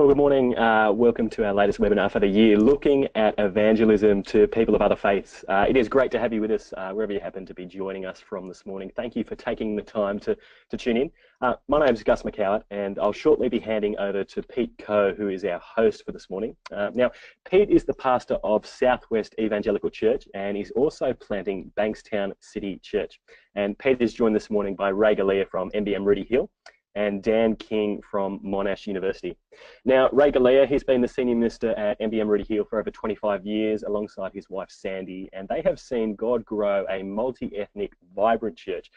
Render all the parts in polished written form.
Well, good morning. Welcome to our latest webinar for the year, looking at evangelism to people of other faiths. It is great to have you with us wherever you happen to be joining us from this morning. Thank you for taking the time to tune in. My name is Gus McCowart, and I'll shortly be handing over to Pete Coe, who is our host for this morning. Now, Pete is the pastor of West Evangelical Church, and he's also planting Bankstown City Church. And Pete is joined this morning by Ray Galea from MBM Rooty Hill and Dan King from Monash University. Now, Ray Galea, he's been the senior minister at MBM Rooty Hill for over 25 years alongside his wife Sandy, and they have seen God grow a multi-ethnic, vibrant church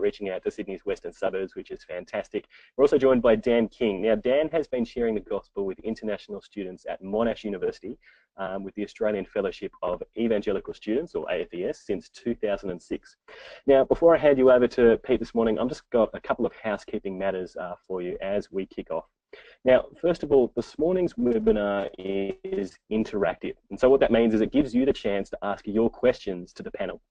reaching out to Sydney's western suburbs, which is fantastic. We're also joined by Dan King. Now, Dan has been sharing the gospel with international students at Monash University with the Australian Fellowship of Evangelical Students, or AFES, since 2006. Now, before I hand you over to Pete this morning, I've just got a couple of housekeeping matters for you as we kick off. Now, first of all, this morning's webinar is interactive. And so what that means is it gives you the chance to ask your questions to the panel.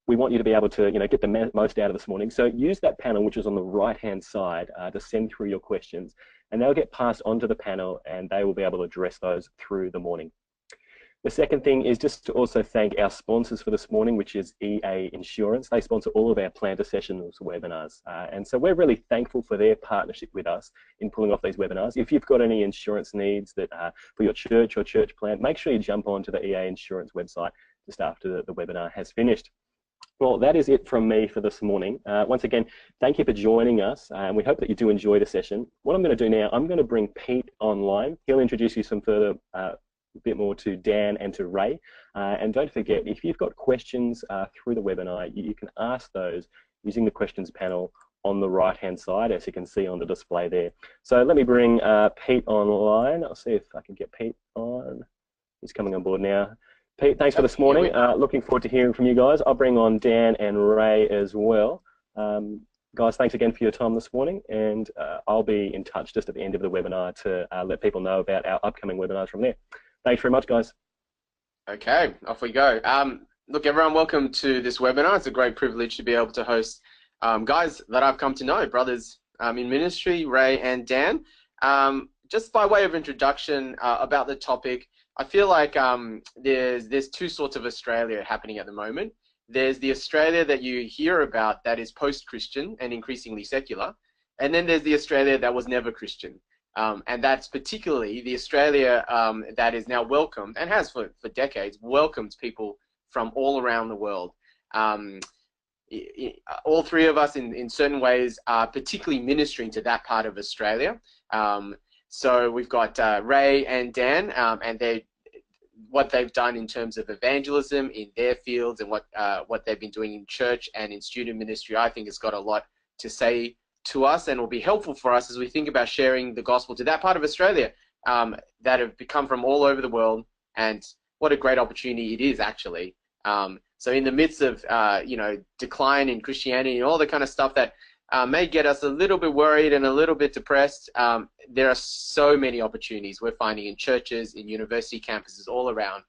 We want you to be able to, get the most out of this morning. So use that panel, which is on the right-hand side, to send through your questions, and they'll get passed onto the panel, and they will be able to address those through the morning. The second thing is just to also thank our sponsors for this morning, which is EA Insurance. They sponsor all of our Planter Sessions webinars. And so we're really thankful for their partnership with us in pulling off these webinars. If you've got any insurance needs that for your church or church plant, make sure you jump onto the EA Insurance website just after the webinar has finished. Well, that is it from me for this morning. Once again, thank you for joining us, and we hope that you do enjoy the session. What I'm going to do now, I'm going to bring Pete online. He'll introduce you some further, a bit more to Dan and to Ray. And don't forget, if you've got questions through the webinar, you can ask those using the questions panel on the right-hand side, as you can see on the display there. So let me bring Pete online. I'll see if I can get Pete on. He's coming on board now. Pete, thanks for this morning. Looking forward to hearing from you guys. I'll bring on Dan and Ray as well. Guys, thanks again for your time this morning, and I'll be in touch just at the end of the webinar to let people know about our upcoming webinars from there. Thanks very much, guys. Okay, off we go. Look, everyone, welcome to this webinar. It's a great privilege to be able to host guys that I've come to know, brothers in ministry, Ray and Dan. Just by way of introduction about the topic, I feel like there's two sorts of Australia happening at the moment. There's the Australia that you hear about that is post-Christian and increasingly secular, and then there's the Australia that was never Christian. And that's particularly the Australia that is now welcomed, and has for decades, welcomed people from all around the world. All three of us in certain ways are particularly ministering to that part of Australia. So we've got Ray and Dan, and what they've done in terms of evangelism in their fields, and what they've been doing in church and in student ministry, I think has got a lot to say to us, and will be helpful for us as we think about sharing the gospel to that part of Australia that have come from all over the world. And what a great opportunity it is, actually. So in the midst of decline in Christianity and all the kind of stuff that may get us a little bit worried and a little bit depressed, there are so many opportunities we're finding in churches, in university campuses all around,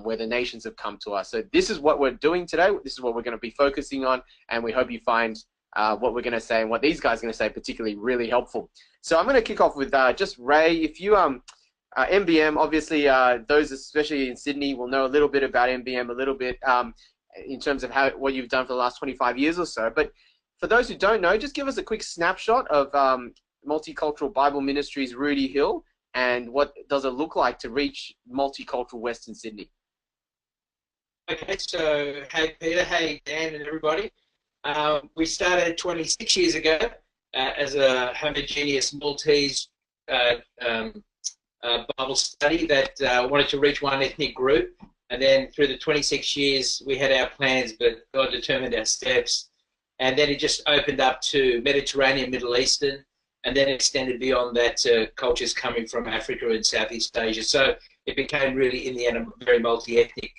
where the nations have come to us. So this is what we're doing today. This is what we're going to be focusing on, and we hope you find what we're going to say and what these guys are going to say particularly really helpful. So I'm going to kick off with just Ray. If you MBM, obviously those especially in Sydney will know a little bit about MBM, a little bit in terms of what you've done for the last 25 years or so. But for those who don't know, just give us a quick snapshot of Multicultural Bible Ministries Rooty Hill, and what does it look like to reach multicultural Western Sydney? Okay, so hey Peter, hey Dan and everybody. We started 26 years ago as a homogeneous Maltese Bible study that wanted to reach one ethnic group, and then through the 26 years we had our plans, but God determined our steps, and then it just opened up to Mediterranean, Middle Eastern, and then extended beyond that to cultures coming from Africa and Southeast Asia. So it became really, in the end, a very multi-ethnic.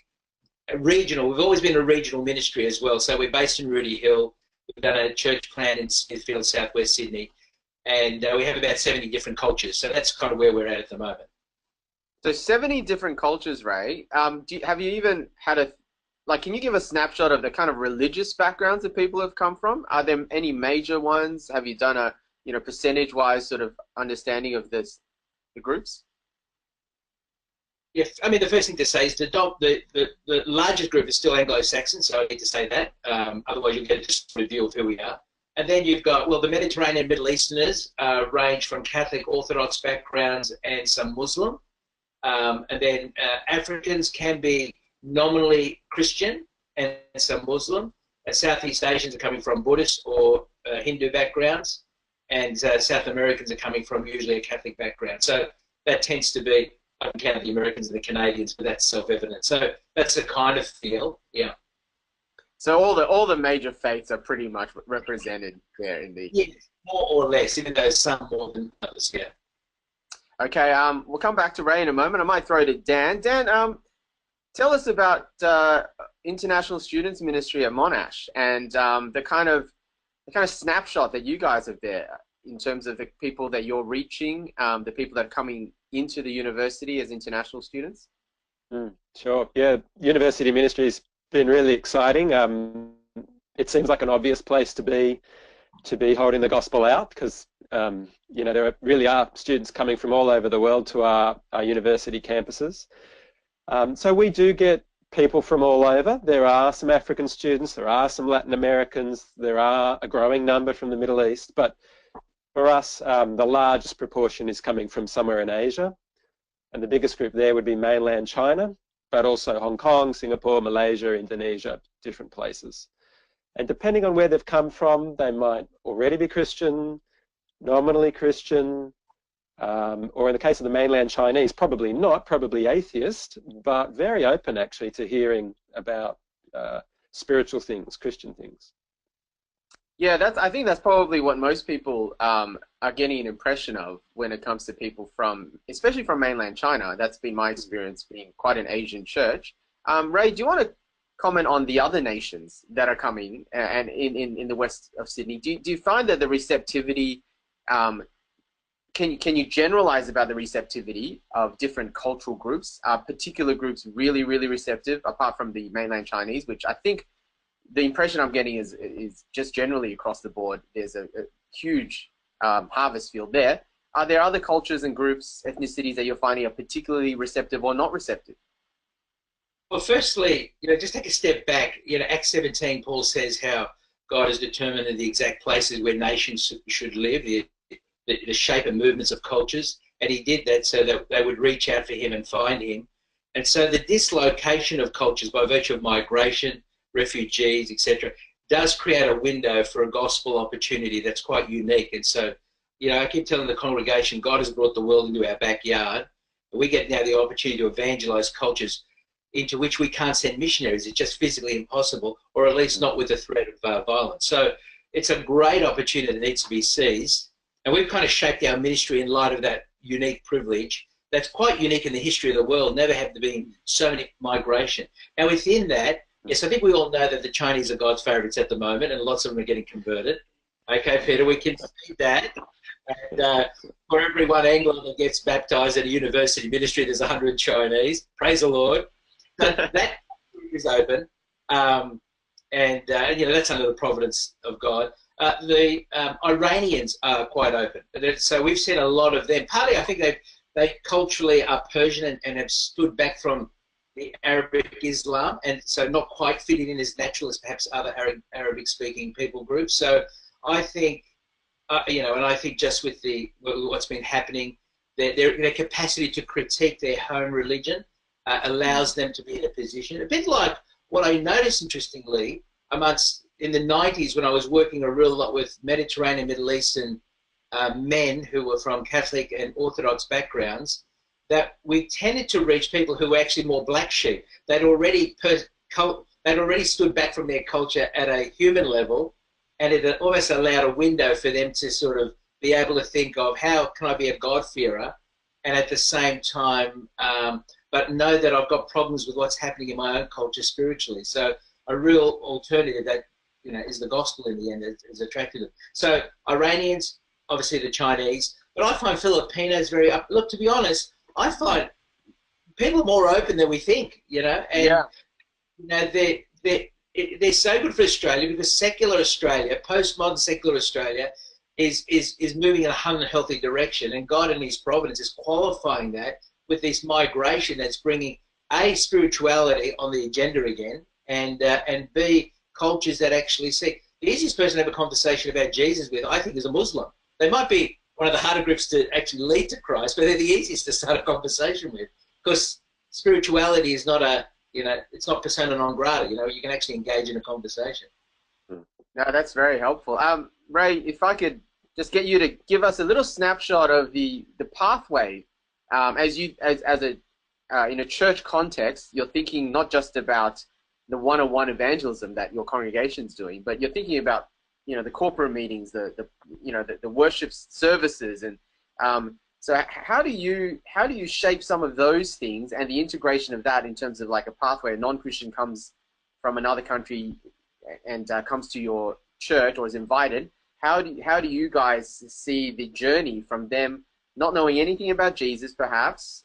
Regional. We've always been a regional ministry as well. So we're based in Rooty Hill. We've done a church plant in Smithfield, Southwest Sydney, and we have about 70 different cultures. So that's kind of where we're at the moment. So 70 different cultures, Ray. Have you even had can you give a snapshot of the kind of religious backgrounds that people have come from? Are there any major ones? Have you done a percentage-wise sort of understanding of this, groups? Yeah, I mean, the first thing to say is the largest group is still Anglo-Saxon, so I need to say that. Otherwise, you'll get a distorted view of who we are. And then you've got, well, the Mediterranean Middle Easterners range from Catholic Orthodox backgrounds and some Muslim. And then Africans can be nominally Christian and some Muslim. Southeast Asians are coming from Buddhist or Hindu backgrounds. And South Americans are coming from usually a Catholic background. So that tends to be, I can count the Americans and the Canadians, but that's self-evident. So that's the kind of feel, yeah. So all the major faiths are pretty much represented there in the... Yeah, more or less, even though some more than others, yeah. Okay, we'll come back to Ray in a moment. I might throw it to Dan. Dan, tell us about International Students Ministry at Monash and the kind of snapshot that you guys have there in terms of the people that you're reaching, the people that are coming into the university as international students. Sure. Yeah, university ministry has been really exciting. It seems like an obvious place to be holding the gospel out because you know, really are students coming from all over the world to our university campuses. So we do get people from all over. There are some African students, there are some Latin Americans, there are a growing number from the Middle East, but for us, the largest proportion is coming from somewhere in Asia, and the biggest group there would be mainland China, but also Hong Kong, Singapore, Malaysia, Indonesia, different places. And depending on where they've come from, they might already be Christian, nominally Christian, or in the case of the mainland Chinese, probably not, probably atheist, but very open actually to hearing about spiritual things, Christian things. Yeah, I think that's probably what most people are getting an impression of when it comes to people from, especially from mainland China. That's been my experience being quite an Asian church. Ray, do you want to comment on the other nations that are coming and in the west of Sydney? Do you find that the receptivity, can you generalize about the receptivity of different cultural groups? Are particular groups really, really receptive, apart from the mainland Chinese, which I think the impression I'm getting is just generally across the board, there's a huge harvest field there. Are there other cultures and groups, ethnicities that you're finding are particularly receptive or not receptive? Well, firstly, you know, just take a step back. You know, Acts 17, Paul says how God has determined the exact places where nations should live, the shape and movements of cultures, and he did that so that they would reach out for him and find him. And so the dislocation of cultures by virtue of migration, refugees, etc., does create a window for a gospel opportunity that's quite unique. And so, you know, I keep telling the congregation, God has brought the world into our backyard. We get now the opportunity to evangelize cultures into which we can't send missionaries. It's just physically impossible, or at least not with the threat of violence. So it's a great opportunity that needs to be seized. And we've kind of shaped our ministry in light of that unique privilege. That's quite unique in the history of the world. Never have there been so many migration. And within that, yes, I think we all know that the Chinese are God's favourites at the moment, and lots of them are getting converted. Okay, Peter, we can see that. And for every one Anglo that gets baptised at a university ministry, there's 100 Chinese. Praise the Lord. That is open, and you know, that's under the providence of God. The Iranians are quite open, so we've seen a lot of them. Partly, I think they culturally are Persian and have stood back from the Arabic Islam, and so not quite fitting in as natural as perhaps other Arabic-speaking people groups. So I think, you know, and I think just with what's been happening, their capacity to critique their home religion allows them to be in a position, a bit like what I noticed, interestingly, in the 90s when I was working a real lot with Mediterranean, Middle Eastern men who were from Catholic and Orthodox backgrounds, that we tended to reach people who were actually more black sheep. They'd already stood back from their culture at a human level, and it almost allowed a window for them to sort of be able to think of how can I be a God-fearer and at the same time but know that I've got problems with what's happening in my own culture spiritually. So a real alternative that, you know, is the gospel in the end is attractive. So Iranians, obviously the Chinese, but I find Filipinos very up. Look, to be honest, I find people more open than we think, you know, and yeah. You know, they're so good for Australia because secular Australia, postmodern secular Australia, is moving in an unhealthy direction, and God in His providence is qualifying that with this migration that's bringing A, spirituality on the agenda again, and B, cultures that actually see. The easiest person to have a conversation about Jesus with, I think, is a Muslim. They might be one of the harder groups to actually lead to Christ, but they're the easiest to start a conversation with, because spirituality is not a, it's not persona non grata. You can actually engage in a conversation. No, that's very helpful. Ray, if I could just get you to give us a little snapshot of the pathway, as a in a church context, you're thinking not just about the one-on-one evangelism that your congregation's doing, but you're thinking about the corporate meetings, the worship services, and so how do you shape some of those things and the integration of that in terms of like a pathway? A non-Christian comes from another country and comes to your church or is invited. How do you guys see the journey from them not knowing anything about Jesus, perhaps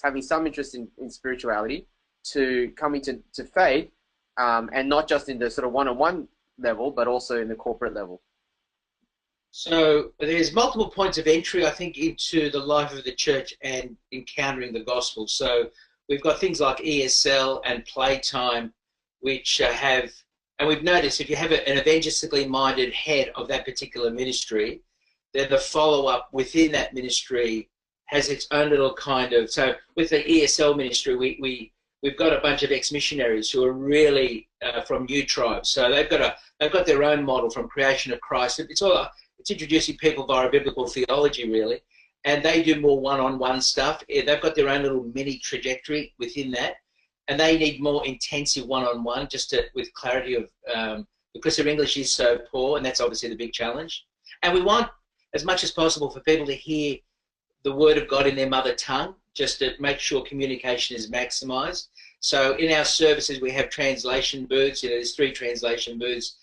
having some interest in spirituality, to coming to faith, and not just in the sort of one-on-one level, but also in the corporate level? So there's multiple points of entry, I think, into the life of the church and encountering the gospel. So we've got things like ESL and Playtime, which have, and we've noticed if you have an evangelistically minded head of that particular ministry, then the follow-up within that ministry has its own little kind of, so with the ESL ministry, we've got a bunch of ex-missionaries who are really from new tribes. So they've got their own model from creation of Christ. It's introducing people via biblical theology, really, and they do more one-on-one stuff. They've got their own little mini trajectory within that, and they need more intensive one-on-one with clarity of because their English is so poor, and that's obviously the big challenge. And we want, as much as possible, for people to hear the Word of God in their mother tongue, just to make sure communication is maximised. So in our services, we have translation booths. There's 3 translation booths.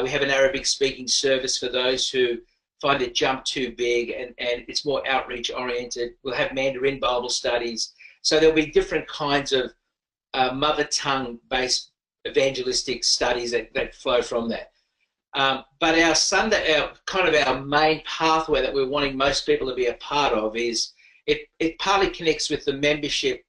We have an Arabic-speaking service for those who find it jump too big and it's more outreach-oriented. We'll have Mandarin Bible studies. So there'll be different kinds of mother tongue-based evangelistic studies that flow from that. But our main pathway that we're wanting most people to be a part of is, it partly connects with the membership,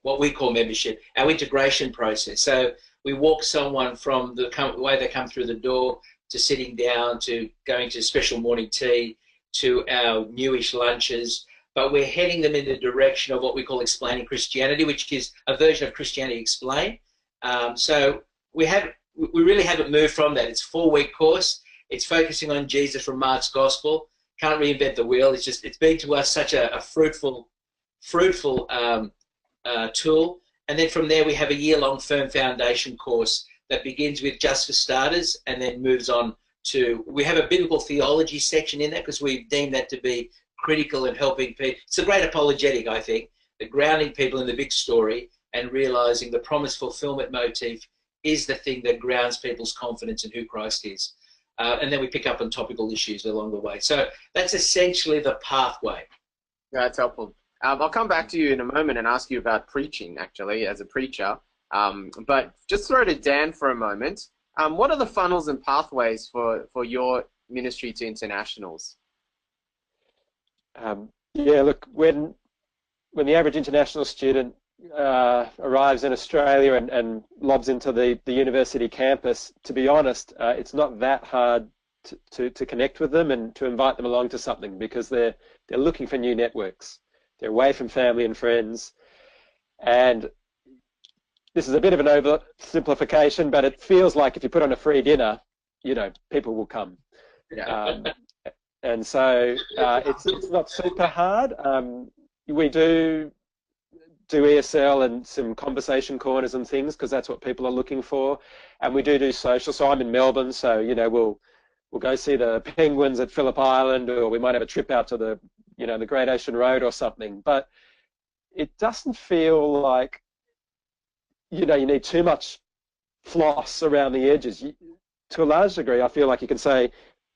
what we call membership, our integration process. So we walk someone from the way they come through the door to sitting down, to going to special morning tea, to our newish lunches, but we're heading them in the direction of what we call explaining Christianity, which is a version of Christianity Explained. So we really haven't moved from that. It's a 4-week course. It's focusing on Jesus from Mark's Gospel. Can't reinvent the wheel. It's been to us such a fruitful tool. And then from there, we have a year-long firm foundation course that begins with Just for Starters and then moves on to, we have a biblical theology section in that because we've deemed that to be critical in helping people. It's a great apologetic, I think, the grounding people in the big story and realizing the promise fulfillment motif is the thing that grounds people's confidence in who Christ is. And then we pick up on topical issues along the way. So that's essentially the pathway. Yeah, that's helpful. I'll come back to you in a moment and ask you about preaching, actually, as a preacher. But just throw to Dan for a moment. What are the funnels and pathways for your ministry to internationals? Yeah, look, when the average international student arrives in Australia and lobs into the university campus, to be honest, it's not that hard to connect with them and to invite them along to something, because they're looking for new networks. They're away from family and friends, and this is a bit of an oversimplification, but it feels like if you put on a free dinner, people will come. Yeah. And so it's not super hard. We do ESL and some conversation corners and things because that's what people are looking for, and we do social. So I'm in Melbourne, so we'll go see the penguins at Phillip Island, or we might have a trip out to the Great Ocean Road or something. But it doesn't feel like you need too much floss around the edges. To a large degree, I feel like you can say,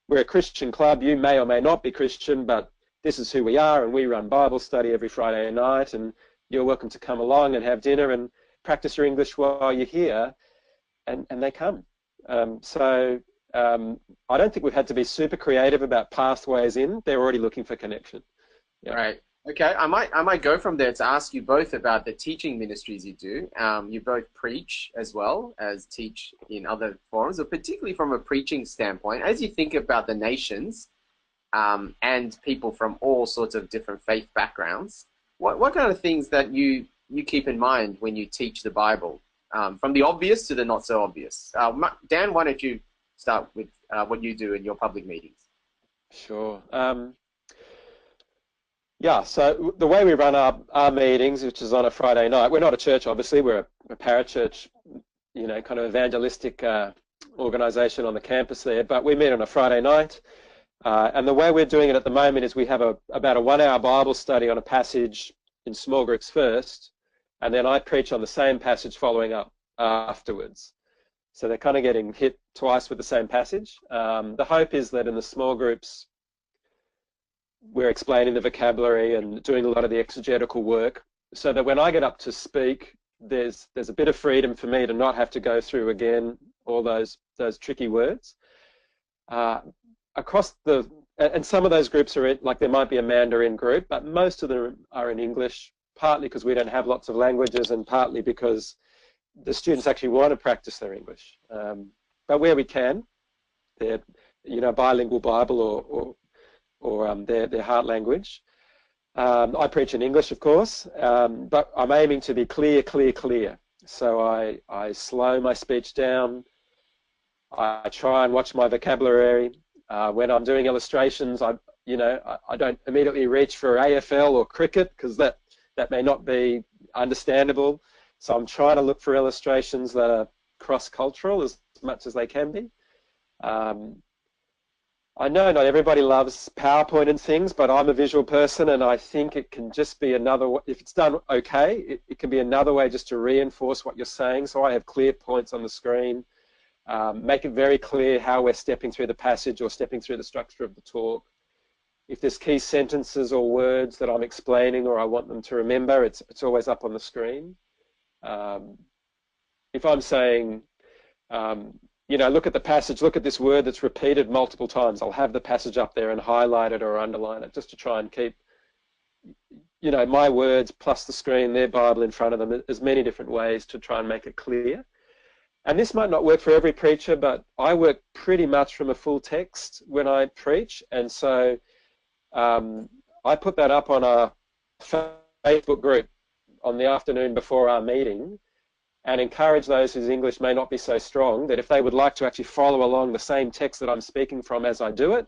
we're a Christian club, you may or may not be Christian, but this is who we are, and we run Bible study every Friday night, and you're welcome to come along and have dinner and practice your English while you're here, and they come. So I don't think we've had to be super creative about pathways in. They're already looking for connection. Yeah. Right. Okay. I might go from there to ask you both about the teaching ministries you do. You both preach as well as teach in other forums, but particularly from a preaching standpoint, as you think about the nations and people from all sorts of different faith backgrounds, what kind of things that you keep in mind when you teach the Bible, from the obvious to the not so obvious? Dan, why don't you start with what you do in your public meetings? Sure. Yeah, so the way we run our meetings, which is on a Friday night, we're not a church, obviously, we're a parachurch, you know, kind of evangelistic organisation on the campus there, but we meet on a Friday night, and the way we're doing it at the moment is we have about a 1 hour Bible study on a passage in small groups first, and then I preach on the same passage following up afterwards. So they're kind of getting hit twice with the same passage. The hope is that in the small groups, we're explaining the vocabulary and doing a lot of the exegetical work, so that when I get up to speak, there's a bit of freedom for me to not have to go through again all those tricky words. Across and some of those groups are like there might be a Mandarin group, but most of them are in English, partly because we don't have lots of languages and partly because the students actually want to practice their English. But where we can, they're, you know, bilingual Bible or their heart language. I preach in English, of course, but I'm aiming to be clear. So I slow my speech down. I try and watch my vocabulary. When I'm doing illustrations, I don't immediately reach for AFL or cricket, because that may not be understandable. So I'm trying to look for illustrations that are cross-cultural as much as they can be. I know not everybody loves PowerPoint and things, but I'm a visual person, and I think it can just be another, if it's done okay, it can be another way just to reinforce what you're saying. So I have clear points on the screen, make it very clear how we're stepping through the passage or stepping through the structure of the talk. If there's key sentences or words that I'm explaining or I want them to remember, it's always up on the screen. If I'm saying, you know, look at the passage, look at this word that's repeated multiple times, I'll have the passage up there and highlight it or underline it, just to try and keep, you know, my words plus the screen, their Bible in front of them, as many different ways to try and make it clear. And this might not work for every preacher, but I work pretty much from a full text when I preach, and so I put that up on our Facebook group on the afternoon before our meeting, and encourage those whose English may not be so strong that if they would like to actually follow along the same text that I'm speaking from as I do it,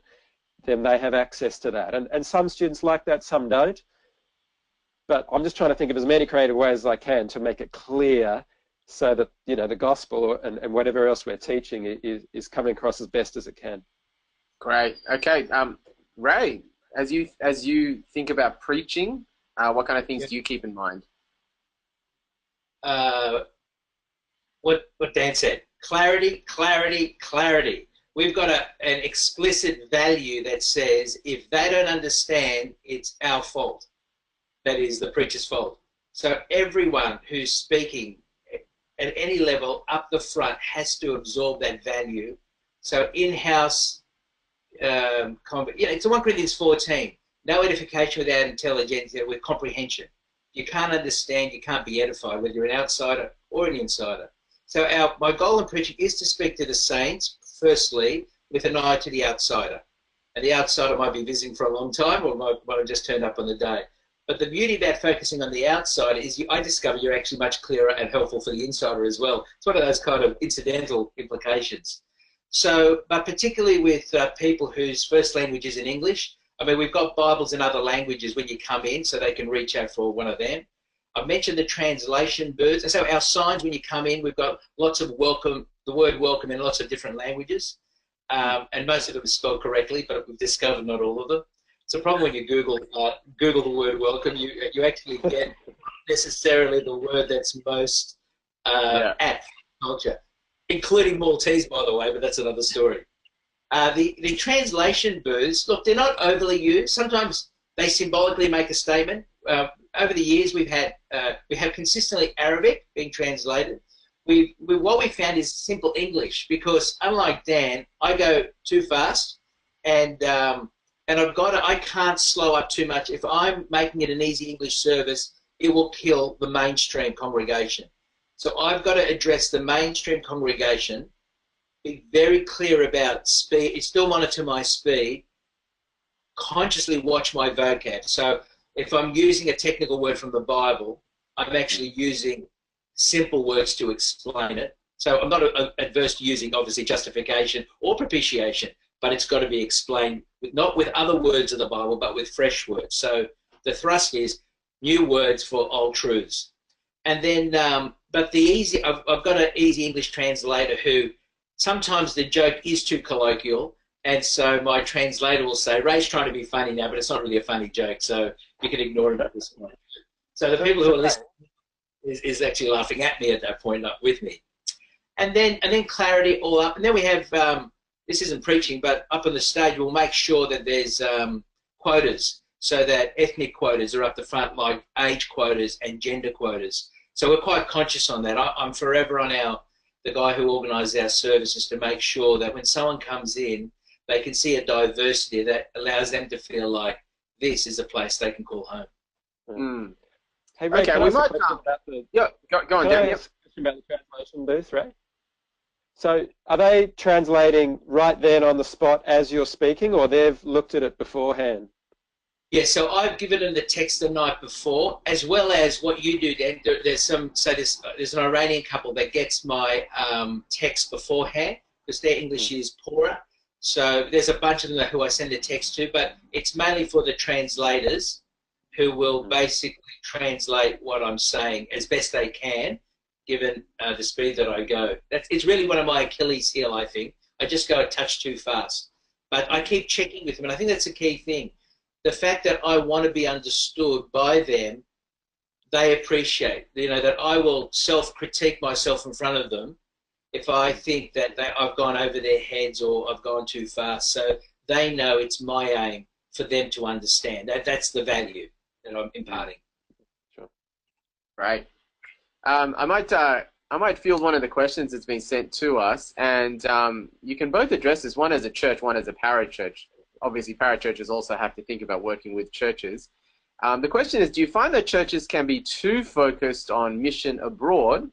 then they have access to that. And some students like that, some don't. But I'm just trying to think of as many creative ways as I can to make it clear, so that, you know, the gospel and whatever else we're teaching is coming across as best as it can. Great. Okay. Ray, as you think about preaching, what kind of things do you keep in mind? What Dan said, clarity. We've got an explicit value that says if they don't understand, it's our fault. That is the preacher's fault. So everyone who's speaking at any level up the front has to absorb that value. So in-house, it's 1 Corinthians 14, no edification without intelligence, with comprehension. You can't understand, you can't be edified, whether you're an outsider or an insider. So my goal in preaching is to speak to the saints, firstly, with an eye to the outsider. And the outsider might be visiting for a long time or might have just turned up on the day. But the beauty about focusing on the outsider is I discover you're actually much clearer and helpful for the insider as well. It's one of those kind of incidental implications. So, but particularly with people whose first language is in English, I mean, we've got Bibles in other languages when you come in, so they can reach out for one of them. I mentioned the translation booths. And so our signs when you come in, we've got lots of welcome, the word welcome in lots of different languages. And most of them are spelled correctly, but we've discovered not all of them. It's a problem when you Google the word welcome, you actually get necessarily the word that's most apt for culture, including Maltese, by the way, but that's another story. The translation booths, look, they're not overly used. Sometimes they symbolically make a statement. Over the years, we have consistently Arabic being translated. what we found is simple English, because unlike Dan, I go too fast, and I can't slow up too much. If I'm making it an easy English service, it will kill the mainstream congregation. So I've got to address the mainstream congregation, be very clear about speed, still monitor my speed, consciously watch my vocab. So if I'm using a technical word from the Bible, I'm actually using simple words to explain it. So I'm not adverse to using, obviously, justification or propitiation, but it's got to be explained not with other words of the Bible, but with fresh words. So the thrust is new words for old truths. And then, but I've got an easy English translator who sometimes the joke is too colloquial, and so my translator will say, Ray's trying to be funny now, but it's not really a funny joke, so you can ignore it at this point. So the people who are listening is actually laughing at me at that point, not with me. And then clarity all up. And then we have, this isn't preaching, but up on the stage we'll make sure that there's quotas, so that ethnic quotas are up the front, like age quotas and gender quotas. So we're quite conscious on that. I'm forever on the guy who organises our services to make sure that when someone comes in, they can see a diversity that allows them to feel like this is a place they can call home. Mm. Hey, Ray, okay, we might. Yeah, go on, Dan. Question about the translation booth, Ray? So, are they translating right then on the spot as you're speaking, or they've looked at it beforehand? Yeah, so I've given them the text the night before, as well as what you do, Dan. There's an Iranian couple that gets my text beforehand, because their English is poorer. So there's a bunch of them who I send a text to, but it's mainly for the translators, who will basically translate what I'm saying as best they can, given the speed that I go. It's really one of my Achilles heel, I think. I just go a touch too fast. But I keep checking with them, and I think that's a key thing. The fact that I want to be understood by them, they appreciate. That I will self-critique myself in front of them if I think that I've gone over their heads or I've gone too fast. So they know it's my aim for them to understand. That's the value that I'm imparting. Sure. Right. I might field one of the questions that's been sent to us, and you can both address this, one as a church, one as a parachurch. Obviously, parachurches also have to think about working with churches. The question is, do you find that churches can be too focused on mission abroad,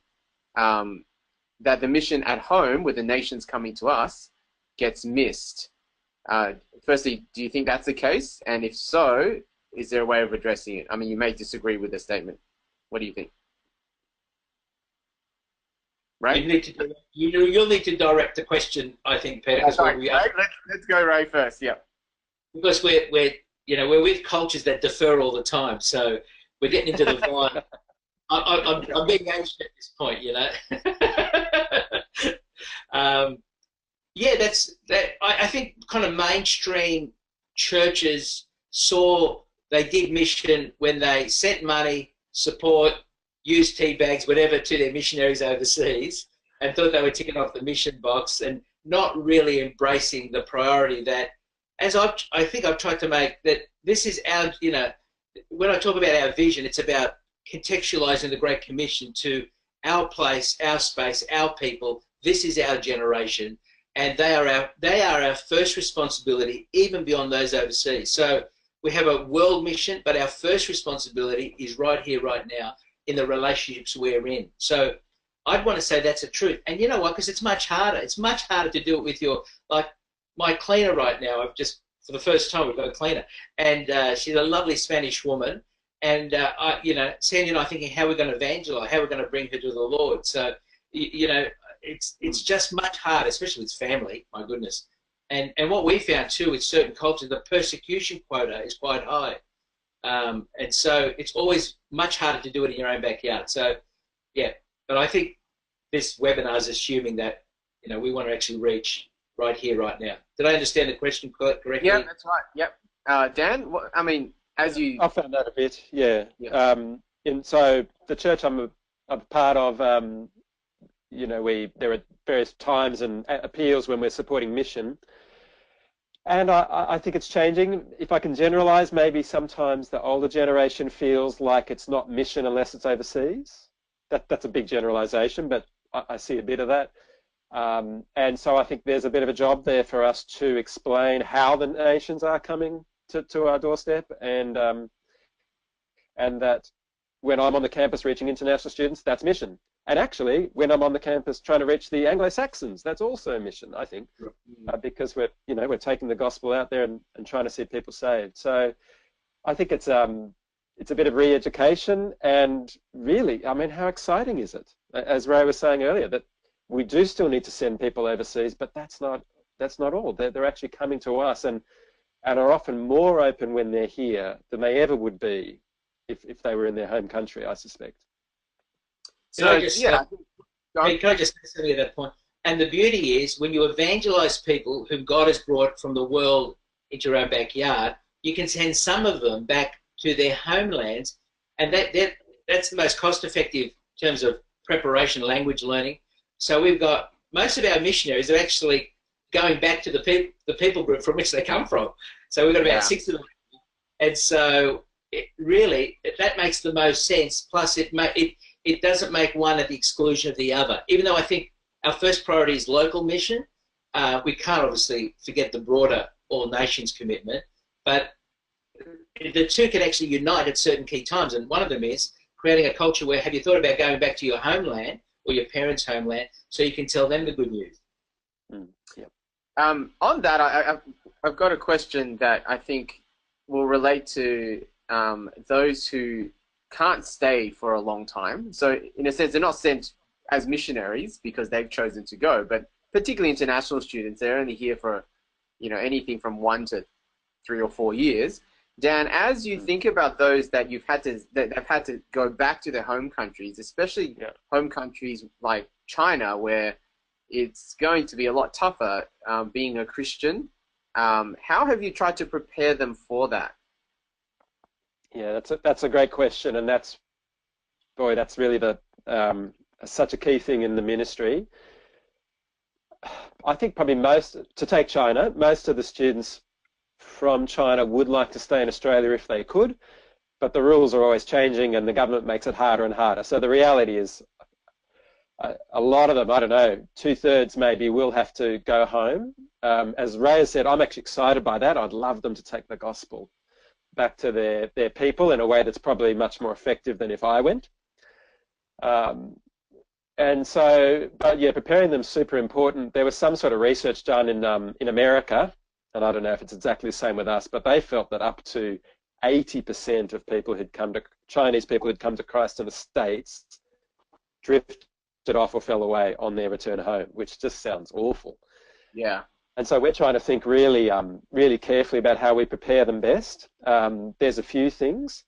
that the mission at home, with the nations coming to us, gets missed? Firstly, do you think that's the case? And if so, is there a way of addressing it? I mean, you may disagree with the statement. What do you think? Ray? You'll need to direct the question, I think, Peter. Let's go Ray first. Yeah. Because we're with cultures that defer all the time, so we're getting into the vine. I'm being aged at this point, Yeah, I think kind of mainstream churches they did mission when they sent money, support, used tea bags, whatever, to their missionaries overseas, and thought they were ticking off the mission box and not really embracing the priority that, as I think I've tried to make, that this is our, when I talk about our vision, it's about contextualizing the Great Commission to our place, our space, our people. This is our generation, and they are our first responsibility, even beyond those overseas. So we have a world mission, but our first responsibility is right here, right now, in the relationships we're in. So I'd want to say that's the truth. And you know what? Because it's much harder. It's much harder to do it with my cleaner right now. I've just, for the first time, we've got a cleaner, and she's a lovely Spanish woman. And Sandy and I are thinking how we're going to evangelize, how we're going to bring her to the Lord. So it's just much harder, especially with family. My goodness. And what we found too with certain cultures, the persecution quota is quite high. And so it's always much harder to do it in your own backyard. So, yeah, but I think this webinar is assuming that, we want to actually reach right here, right now. Did I understand the question correctly? Yeah, that's right. Yep. Dan, I found that a bit, yeah. And so the church I'm a part of, there are various times and appeals when we're supporting mission. And I think it's changing. If I can generalize, maybe sometimes the older generation feels like it's not mission unless it's overseas. That's a big generalization, but I see a bit of that. And so I think there's a bit of a job there for us to explain how the nations are coming to our doorstep, and that when I'm on the campus reaching international students, that's mission. And actually, when I'm on the campus trying to reach the Anglo-Saxons, that's also a mission, I think, because we're taking the gospel out there and trying to see people saved. So I think it's a bit of re-education, and really, I mean, how exciting is it? As Ray was saying earlier, that we do still need to send people overseas, but that's not all. They're actually coming to us and are often more open when they're here than they ever would be if they were in their home country, I suspect. Can I just say something at that point? And the beauty is, when you evangelize people whom God has brought from the world into your own backyard, you can send some of them back to their homelands, and that's the most cost-effective in terms of preparation, language learning. So we've got most of our missionaries are actually going back to the people group from which they come from. So we've got about 6 of them, and so that makes the most sense. Plus, it doesn't make one at the exclusion of the other. Even though I think our first priority is local mission, we can't obviously forget the broader all nations commitment, but the two can actually unite at certain key times, and one of them is creating a culture where, have you thought about going back to your homeland or your parents' homeland so you can tell them the good news? On that, I've got a question that I think will relate to those who can't stay for a long time. So in a sense, they're not sent as missionaries because they've chosen to go, but particularly international students, they're only here for, anything from 1 to 3 or 4 years. Dan, as you think about those that have had to go back to their home countries, especially home countries like China, where it's going to be a lot tougher being a Christian, how have you tried to prepare them for that? Yeah, that's a great question, and that's really such a key thing in the ministry. I think probably to take China, most of the students from China would like to stay in Australia if they could, but the rules are always changing and the government makes it harder and harder. So the reality is a lot of them, I don't know, 2/3 maybe, will have to go home. As Ray has said, I'm actually excited by that. I'd love them to take the gospel back to their people in a way that's probably much more effective than if I went. And so, but yeah, preparing them is super important. There was some sort of research done in America, and I don't know if it's exactly the same with us, but they felt that up to 80% of Chinese people who'd come to Christ in the States drifted off or fell away on their return home, which just sounds awful. Yeah. And so we're trying to think really, really carefully about how we prepare them best. There's a few things.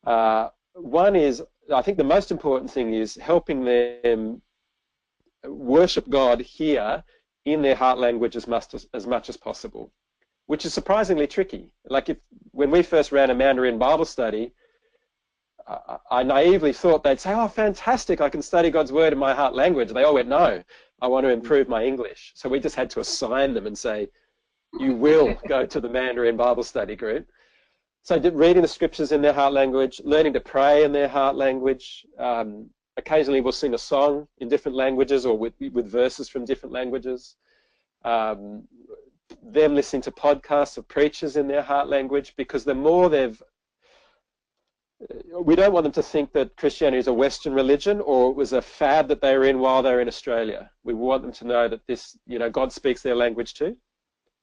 One is, I think the most important thing is helping them worship God here in their heart language as much as possible, which is surprisingly tricky. Like when we first ran a Mandarin Bible study, I naively thought they'd say, oh, fantastic, I can study God's word in my heart language. They all went, no, I want to improve my English. So we just had to assign them and say, you will go to the Mandarin Bible study group. So reading the scriptures in their heart language, learning to pray in their heart language. Occasionally we'll sing a song in different languages or with verses from different languages. Them listening to podcasts of preachers in their heart language, because the more we don't want them to think that Christianity is a Western religion or it was a fad that they were in while they were in Australia. We want them to know that this, God speaks their language too.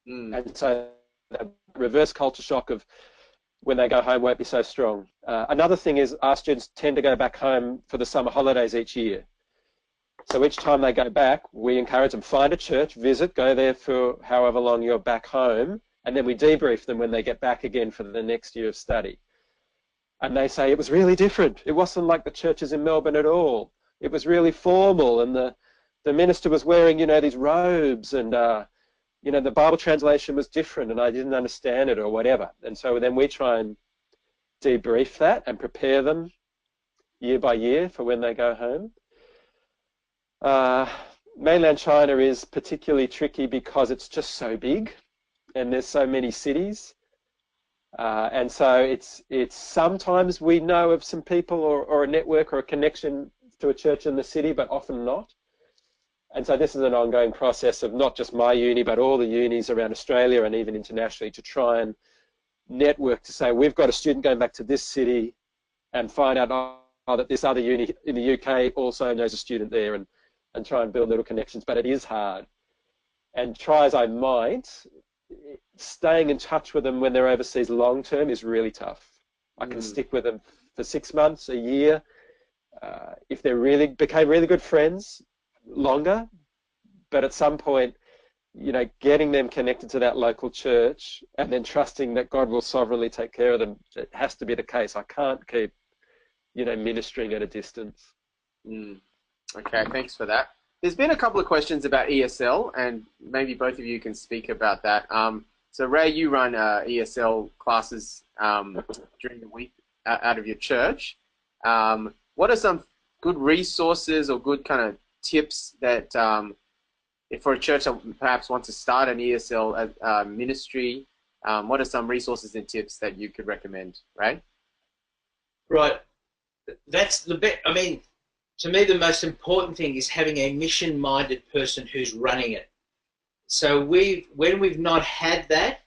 And so the reverse culture shock of when they go home won't be so strong. Another thing is our students tend to go back home for the summer holidays each year. So each time they go back, we encourage them, find a church, visit, go there for however long you're back home, and then we debrief them when they get back again for the next year of study. And they say, it was really different. It wasn't like the churches in Melbourne at all. It was really formal, and the minister was wearing, these robes, and the Bible translation was different and I didn't understand it or whatever. And so then we try and debrief that and prepare them year by year for when they go home. Mainland China is particularly tricky because it's just so big and there's so many cities. And so it's sometimes we know of some people or a network or a connection to a church in the city, but often not. And so this is an ongoing process of not just my uni, but all the unis around Australia and even internationally to try and network to say, we've got a student going back to this city and find out that this other uni in the UK also knows a student there, and try and build little connections. But it is hard. And try as I might, staying in touch with them when they're overseas long term is really tough. I can stick with them for 6 months, a year. If they became really good friends, longer. But at some point, you know, getting them connected to that local church and then trusting that God will sovereignly take care of them, it has to be the case. I can't keep, you know, ministering at a distance. Okay, thanks for that. There's been a couple of questions about ESL, and maybe both of you can speak about that. So Ray, you run ESL classes during the week out of your church. What are some good resources or good kind of tips that if for a church that perhaps wants to start an ESL ministry, what are some resources and tips that you could recommend, Ray? Right. That's the bit. I mean, to me, the most important thing is having a mission-minded person who's running it. So when we've not had that,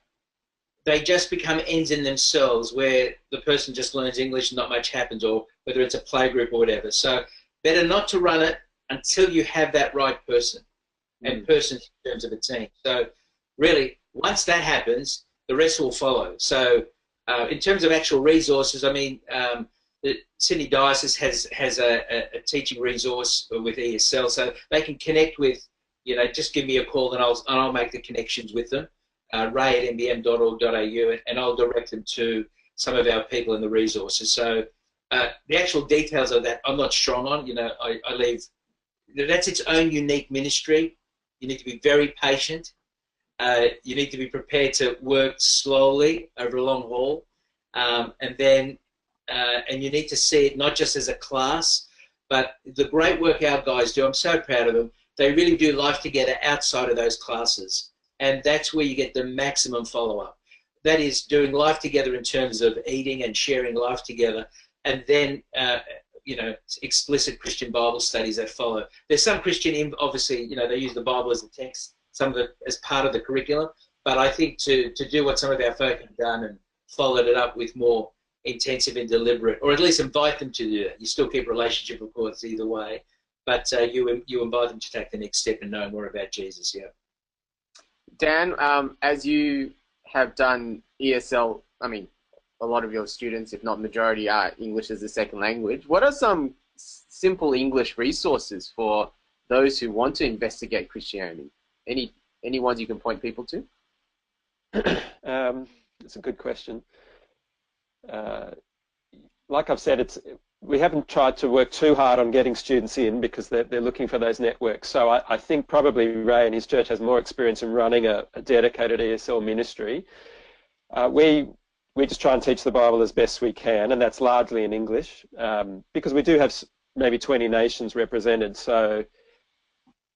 they just become ends in themselves, where the person just learns English and not much happens, or whether it's a playgroup or whatever. So better not to run it until you have that right person, and persons in terms of a team. So really, once that happens, the rest will follow. So in terms of actual resources, I mean, the Sydney Diocese has a teaching resource with ESL, so they can connect with, you know, just give me a call and I'll make the connections with them. Ray at mbm.org.au, and I'll direct them to some of our people in the resources. So the actual details of that I'm not strong on. You know, I leave. That's its own unique ministry. You need to be very patient. You need to be prepared to work slowly over a long haul, and you need to see it not just as a class, but the great work our guys do. I'm so proud of them. They really do life together outside of those classes. And that's where you get the maximum follow-up. That is doing life together in terms of eating and sharing life together, and then, you know, explicit Christian Bible studies that follow. There's some Christian, obviously, you know, they use the Bible as a text, some of it as part of the curriculum, but I think to do what some of our folk have done and followed it up with more intensive and deliberate, or at least invite them to do it. You still keep a relationship, of course, either way, but you invite them to take the next step and know more about Jesus, yeah. Dan, as you have done ESL, I mean, a lot of your students, if not majority, are English as a second language. What are some simple English resources for those who want to investigate Christianity? Any ones you can point people to? It's a good question. Like I've said, we haven't tried to work too hard on getting students in because they're looking for those networks. So I think probably Ray and his church has more experience in running a dedicated ESL ministry. We just try and teach the Bible as best we can, and that's largely in English because we do have maybe 20 nations represented. So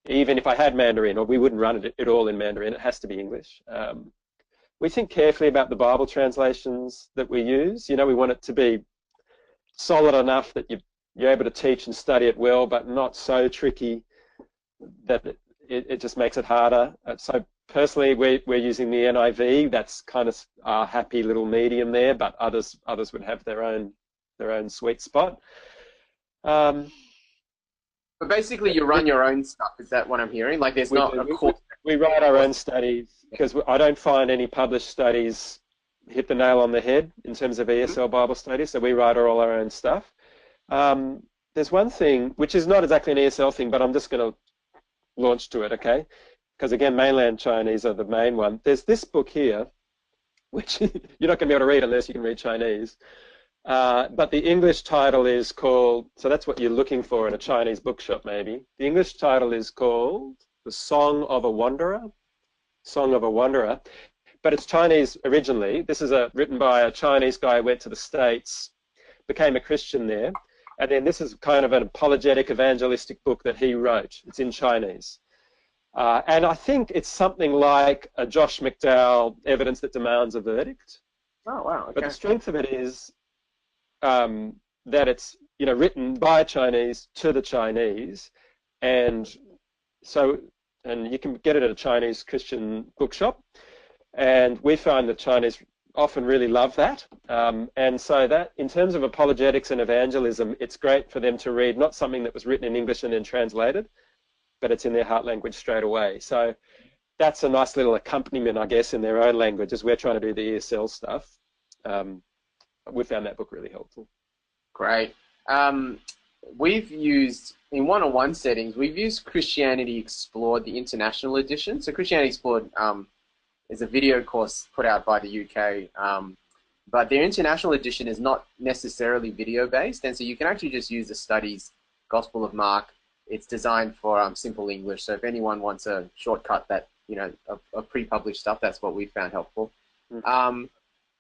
even if I had Mandarin, or we wouldn't run it all in Mandarin, it has to be English. We think carefully about the Bible translations that we use. You know, we want it to be solid enough that you're able to teach and study it well, but not so tricky that it just makes it harder. So personally, we're using the NIV. That's kind of our happy little medium there, but others would have their own sweet spot. But basically, you run your own stuff. Is that what I'm hearing? Like, there's not a course. We write our own studies because I don't find any published studies hit the nail on the head in terms of ESL Bible studies, so we write all our own stuff. There's one thing, which is not exactly an ESL thing, but I'm just going to launch to it, okay? Because again, mainland Chinese are the main one. There's this book here, which you're not going to be able to read unless you can read Chinese, but the English title is called, so that's what you're looking for in a Chinese bookshop maybe. The English title is called The Song of a Wanderer, Song of a Wanderer. But it's Chinese originally. This is written by a Chinese guy who went to the States, became a Christian there, and then this is kind of an apologetic evangelistic book that he wrote. It's in Chinese. And I think it's something like a Josh McDowell, Evidence That Demands a Verdict. Oh, wow. Okay. But the strength of it is that it's, you know, written by a Chinese to the Chinese, and and you can get it at a Chinese Christian bookshop, and we find that Chinese often really love that, and so that in terms of apologetics and evangelism, it's great for them to read not something that was written in English and then translated, but it's in their heart language straight away. So that's a nice little accompaniment, I guess, in their own language as we're trying to do the ESL stuff. We found that book really helpful. Great. We've used, in one-on-one settings, we've used Christianity Explored, the international edition. So Christianity Explored is a video course put out by the UK, but their international edition is not necessarily video-based, and so you can actually just use the studies, Gospel of Mark. It's designed for simple English, so if anyone wants a shortcut that, you know, of pre-published stuff, that's what we found helpful.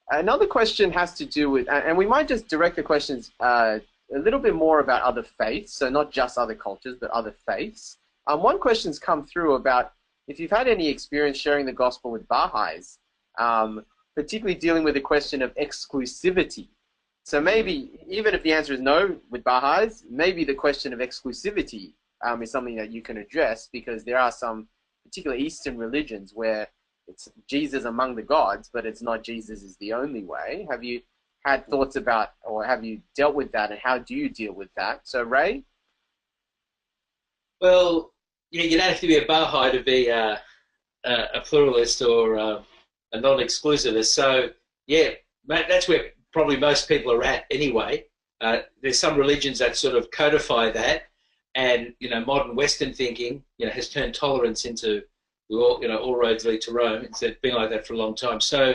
Another question has to do with, and we might just direct the questions a little bit more about other faiths, so not just other cultures, but other faiths. One question's come through about if you've had any experience sharing the gospel with Baha'is, particularly dealing with the question of exclusivity. So maybe, even if the answer is no with Baha'is, maybe the question of exclusivity is something that you can address, because there are some particular Eastern religions where it's Jesus among the gods, but it's not Jesus is the only way. Have you had thoughts about, or have you dealt with that, and how do you deal with that? So, Ray? Well, yeah, you don't have to be a Baha'i to be a pluralist or a non-exclusivist. So, yeah, that's where probably most people are at anyway. There's some religions that sort of codify that, and, you know, modern Western thinking, you know, has turned tolerance into, all roads lead to Rome. It's been like that for a long time. So,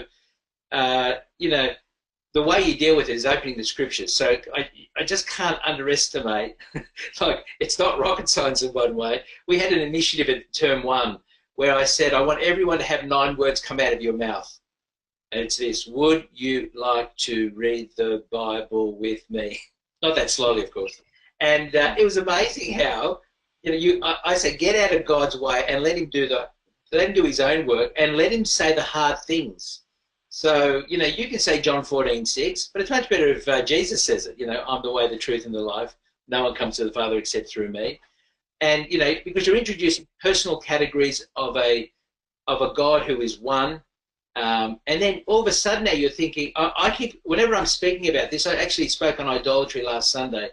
you know, the way you deal with it is opening the scriptures. So I just can't underestimate, like, it's not rocket science in one way. We had an initiative at term 1 where I said, I want everyone to have 9 words come out of your mouth. And it's this: would you like to read the Bible with me? Not that slowly, of course. And it was amazing how, you know, I said, get out of God's way and let him do his own work, and let him say the hard things. So, you know, you can say John 14:6, but it's much better if Jesus says it. You know, I'm the way, the truth, and the life. No one comes to the Father except through me. And, you know, because you're introducing personal categories of a God who is one. And then all of a sudden now you're thinking, whenever I'm speaking about this, I actually spoke on idolatry last Sunday.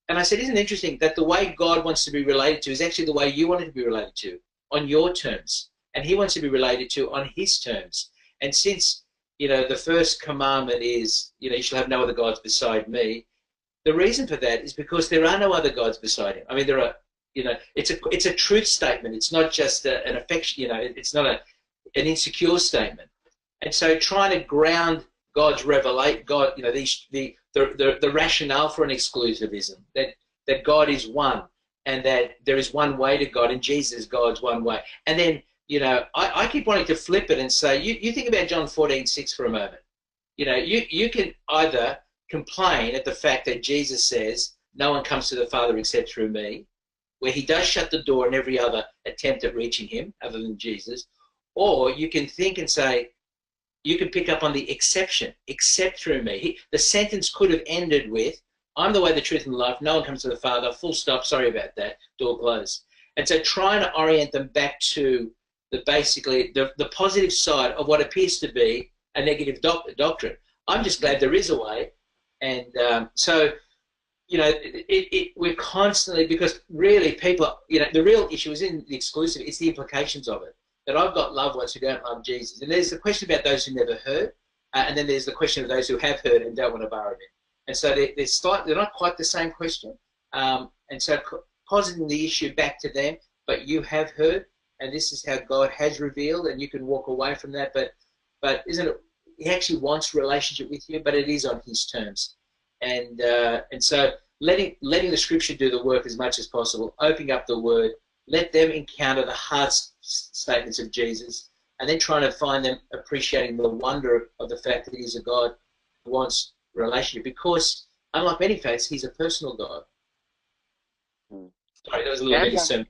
And I said, isn't it interesting that the way God wants to be related to is actually the way you want it to be related to, on your terms. And he wants to be related to on his terms. And since, you know, the first commandment is, you know, you shall have no other gods beside me, the reason for that is because there are no other gods beside him. I mean, there are, you know, it's a truth statement. It's not just an affection, you know, it's not an insecure statement. And so trying to ground God's revelation, God, you know, the rationale for an exclusivism, that God is one, and that there is one way to God, and Jesus is God's one way. And then, you know, I keep wanting to flip it and say, you think about John 14:6 for a moment. You know, you can either complain at the fact that Jesus says, no one comes to the Father except through me, where he does shut the door on every other attempt at reaching him other than Jesus, or you can think and say, you can pick up on the exception, except through me. The sentence could have ended with, I'm the way, the truth, and the life. No one comes to the Father. Full stop. Sorry about that. Door closed. And so trying to orient them back to basically the positive side of what appears to be a negative doctrine. I'm just glad there is a way. And so, you know, we're constantly, because really people, you know, the real issue is in the exclusive. It's the implications of it. That I've got loved ones who don't love Jesus. And there's the question about those who never heard, and then there's the question of those who have heard and don't want to borrow him. And so they're not quite the same question. And so positing the issue back to them, but you have heard, and this is how God has revealed, and you can walk away from that. But isn't it? He actually wants relationship with you, but it is on his terms. And so letting the Scripture do the work as much as possible, opening up the Word. Let them encounter the hard statements of Jesus, and then trying to find them appreciating the wonder of the fact that he's a God who wants relationship, because unlike many faiths, he's a personal God. Sorry, that was a little bit of some.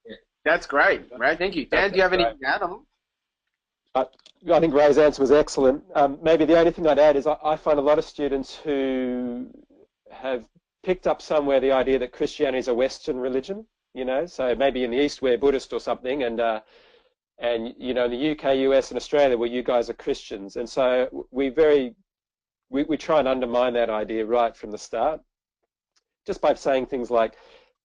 Yeah. That's great, right? Thank you. Dan, do you have anything to add on? I think Ray's answer was excellent. Maybe the only thing I'd add is I find a lot of students who have picked up somewhere the idea that Christianity is a Western religion. you know. So maybe in the East we're Buddhist or something, and you know, in the UK, US, and Australia, where you guys are Christians, and so we try and undermine that idea right from the start, just by saying things like,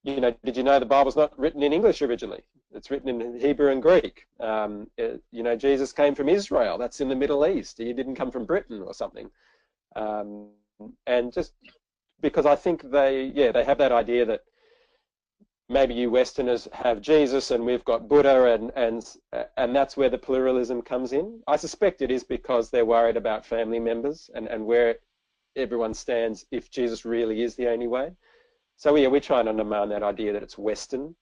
you know, did you know the Bible's not written in English originally? It's written in Hebrew and Greek. You know, Jesus came from Israel. That's in the Middle East. He didn't come from Britain or something. And just because I think they have that idea that maybe you Westerners have Jesus and we've got Buddha, and that's where the pluralism comes in. I suspect it is because they're worried about family members and where everyone stands if Jesus really is the only way. So yeah, we try and undermine that idea that it's Western.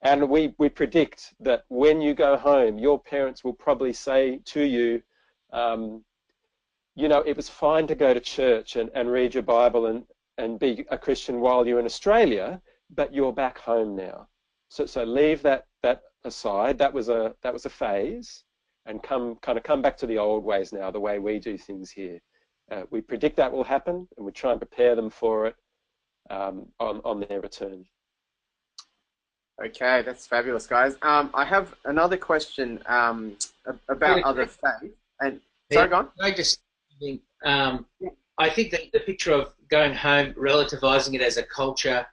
And we predict that when you go home, your parents will probably say to you, you know, it was fine to go to church and read your Bible and be a Christian while you're in Australia, but you're back home now. So leave that aside. That was a phase, and come back to the old ways now, the way we do things here. We predict that will happen, and we try and prepare them for it on their return. Okay, that's fabulous, guys. I have another question about other faiths. And sorry, go on. I just think I think that the picture of going home, relativizing it as a culture,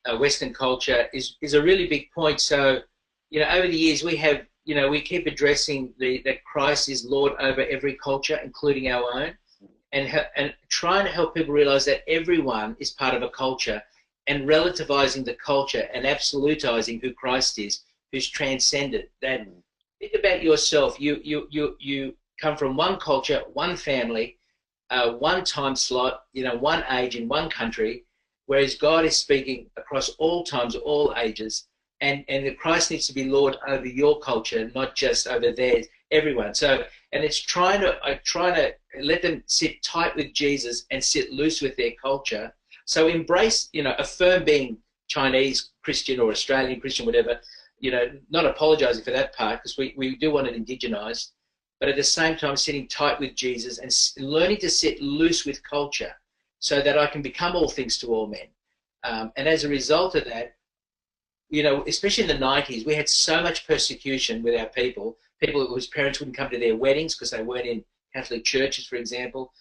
a Western culture, is a really big point. So, you know, over the years we have, you know, we keep addressing that Christ is Lord over every culture, including our own, and trying to help people realize that everyone is part of a culture, and relativizing the culture and absolutizing who Christ is, who's transcended. That, think about yourself. You come from one culture, one family, one time slot, you know, one age in one country, whereas God is speaking across all times, all ages, and that Christ needs to be Lord over your culture, not just over theirs, everyone. So, and it's trying to let them sit tight with Jesus and sit loose with their culture. So embrace, you know, affirm being Chinese Christian or Australian Christian, whatever, you know, not apologizing for that part, because we do want it indigenized, but at the same time sitting tight with Jesus and learning to sit loose with culture so that I can become all things to all men. And as a result of that, you know, especially in the 90s, we had so much persecution with our people whose parents wouldn't come to their weddings because they weren't in Catholic churches, for example.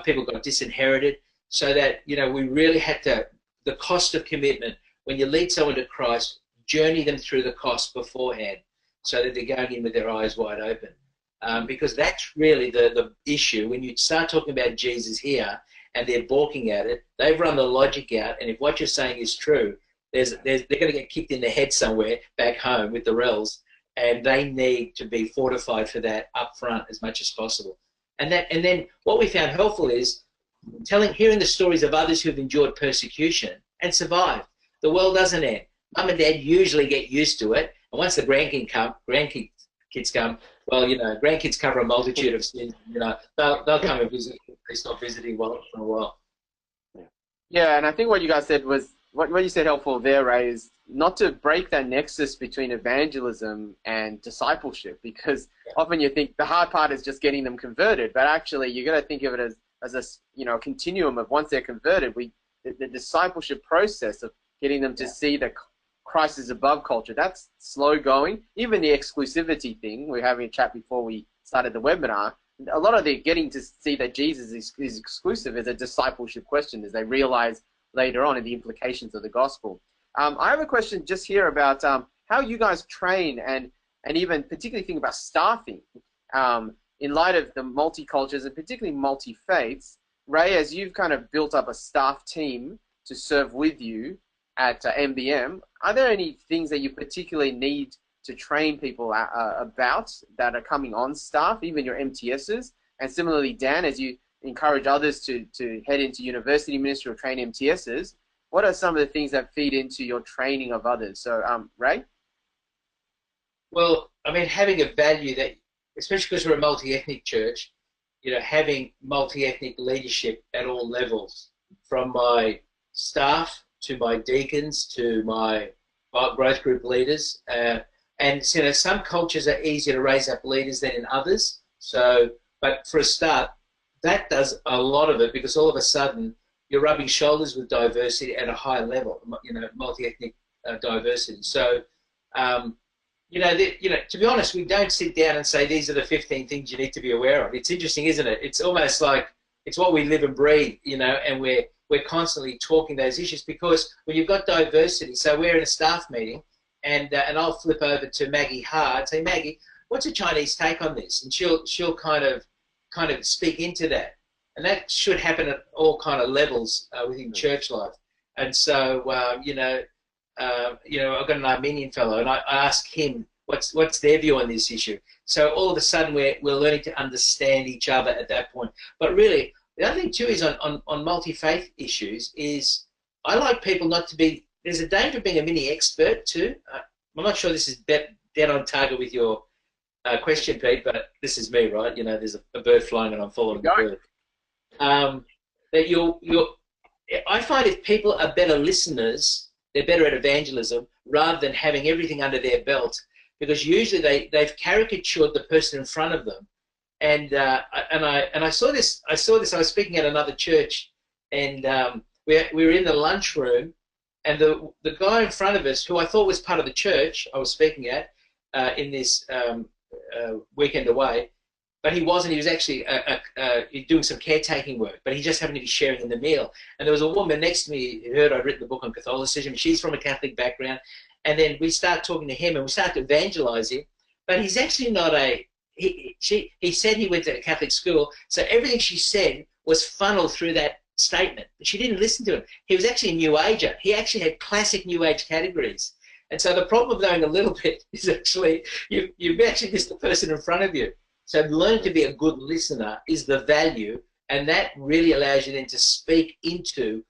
People got disinherited. So that, you know, we really had to, the cost of commitment, when you lead someone to Christ, journey them through the cost beforehand so that they're going in with their eyes wide open. Because that's really the issue. When you start talking about Jesus here and they're balking at it, they've run the logic out, and if what you're saying is true, they're going to get kicked in the head somewhere back home with the rels, and they need to be fortified for that up front as much as possible. And then what we found helpful is hearing the stories of others who've endured persecution and survived. The world doesn't end. Mum and Dad usually get used to it, and once the grandkids come, well, you know, grandkids cover a multitude of sins. You know, they'll come and visit if they stop visiting for a while. Yeah, and I think what you guys said was what you said helpful there, Ray, is not to break that nexus between evangelism and discipleship, because often you think the hard part is just getting them converted, but actually you got to think of it as a, you know, continuum of once they're converted, the discipleship process of getting them to see that Christ is above culture, that's slow going. Even the exclusivity thing, we were having a chat before we started the webinar, a lot of the getting to see that Jesus is exclusive is a discipleship question as they realize later on in the implications of the gospel. I have a question just here about how you guys train and even particularly think about staffing in light of the multicultures and particularly multi-faiths. Ray, as you've kind of built up a staff team to serve with you at MBM, are there any things that you particularly need to train people about that are coming on staff, even your MTSs? And similarly, Dan, as you encourage others to head into university ministry or train MTSs, what are some of the things that feed into your training of others? So, Ray? Well, I mean, having a value that, especially because we're a multi-ethnic church, you know, having multi-ethnic leadership at all levels, from my staff to my deacons to my growth group leaders. And you know, some cultures are easier to raise up leaders than in others. So, but for a start, that does a lot of it, because all of a sudden you're rubbing shoulders with diversity at a high level, you know, multi-ethnic diversity. So, to be honest, we don't sit down and say these are the 15 things you need to be aware of. It's interesting, isn't it? It's almost like it's what we live and breathe, and we're constantly talking those issues, because when you've got diversity, so we're in a staff meeting, and I'll flip over to Maggie Ha and say, Maggie, what's a Chinese take on this? And she'll kind of speak into that, and that should happen at all kind of levels within church life. And so I've got an Armenian fellow, and I ask him what's their view on this issue. So all of a sudden we're learning to understand each other at that point. But really, the other thing too is on multi-faith issues is I like people not to be. There's a danger of being a mini expert too. I'm not sure this is dead on target with your question, Pete, but this is me, right? There's a bird flying and I'm following the bird. I find if people are better listeners, they're better at evangelism rather than having everything under their belt, because usually they've caricatured the person in front of them. And I saw this. I was speaking at another church, and we were in the lunchroom, and the guy in front of us, who I thought was part of the church I was speaking at in this weekend away, but he wasn't. He was actually doing some caretaking work, but he just happened to be sharing in the meal. And there was a woman next to me who heard I'd written the book on Catholicism. She's from a Catholic background, and then we start talking to him, and we start to evangelize him. But he's actually not a. He said he went to a Catholic school, so everything she said was funneled through that statement. But she didn't listen to him. He was actually a New Ager. He actually had classic New Age categories. And so the problem of knowing a little bit is actually you've actually missed the person in front of you. So learning to be a good listener is the value, and that really allows you then to speak into